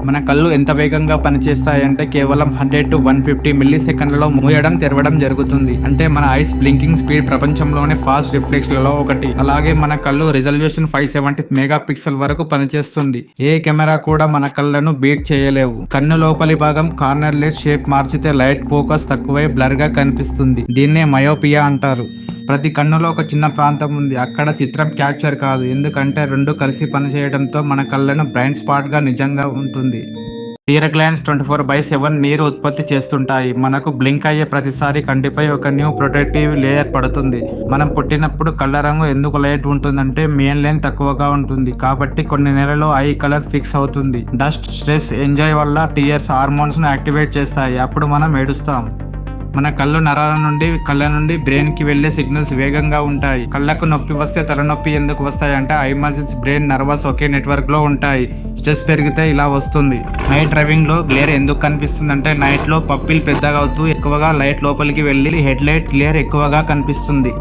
మన కళ్ళు ఎంత వేగంగా పనిచేస్తాయంటే కేవలం 100 to 150 మిల్లీ సెకండ్లలో మూయడం తెరవడం జరుగుతుంది. అంటే మన ఐస్ బ్లింకింగ్ స్పీడ్ ప్రపంచంలోనే ఫాస్ట్ రిఫ్లెక్స్ లలో ఒకటి. అలాగే మన కళ్ళు రిజల్యూషన్ 570 మెగా పిక్సెల్ వరకు పనిచేస్తుంది. ఏ కెమెరా కూడా మన కళ్ళను బీట్ చేయలేవు. కన్ను లోపలి భాగం కార్నర్ లెస్ షేప్ మార్చితే లైట్ ఫోకస్ తక్కువై బ్లర్ గా కనిపిస్తుంది. దీన్నే మయోపియా అంటారు. ప్రతి కన్నులో ఒక చిన్న ప్రాంతం ఉంది. అక్కడ చిత్రం క్యాప్చర్ కాదు, ఎందుకంటే రెండు కలిసి పనిచేయడంతో మన కళ్ళను బ్లైండ్ స్పాట్ గా నిజంగా ఉంటుంది. టీర్ గ్లాండ్స్ 24/7 నీరు ఉత్పత్తి చేస్తుంటాయి. మనకు బ్లింక్ అయ్యే ప్రతిసారి కంటిపై ఒక న్యూ ప్రొటెక్టివ్ లేయర్ పడుతుంది. మనం పుట్టినప్పుడు కళ్ళ రంగు ఎందుకు లైట్ ఉంటుందంటే మెయిన్ లైన్ తక్కువగా ఉంటుంది, కాబట్టి కొన్ని నెలల్లో ఐ కలర్ ఫిక్స్ అవుతుంది. డస్ట్, స్ట్రెస్, ఎంజాయ్ వల్ల టీయర్స్ హార్మోన్స్ ను యాక్టివేట్ చేస్తాయి. అప్పుడు మనం ఏడుస్తాం. మన కళ్ళు నరాల నుండి కళ్ళ నుండి బ్రెయిన్ కి వెళ్లే సిగ్నల్స్ వేగంగా ఉంటాయి. కళ్ళకు నొప్పి వస్తే తలనొప్పి ఎందుకు వస్తాయంటే I muscles, brain, nervous okay network లో ఉంటాయి. స్ట్రెస్ పెరిగితే ఇలా వస్తుంది. నైట్ డ్రైవింగ్ లో గ్లేర్ ఎందుకు కనిపిస్తుంది అంటే నైట్ లో పప్పిల్ పెద్దగా అవుతూ ఎక్కువగా లైట్ లోపలికి వెళ్లి హెడ్ లైట్ గ్లేర్ ఎక్కువగా కనిపిస్తుంది.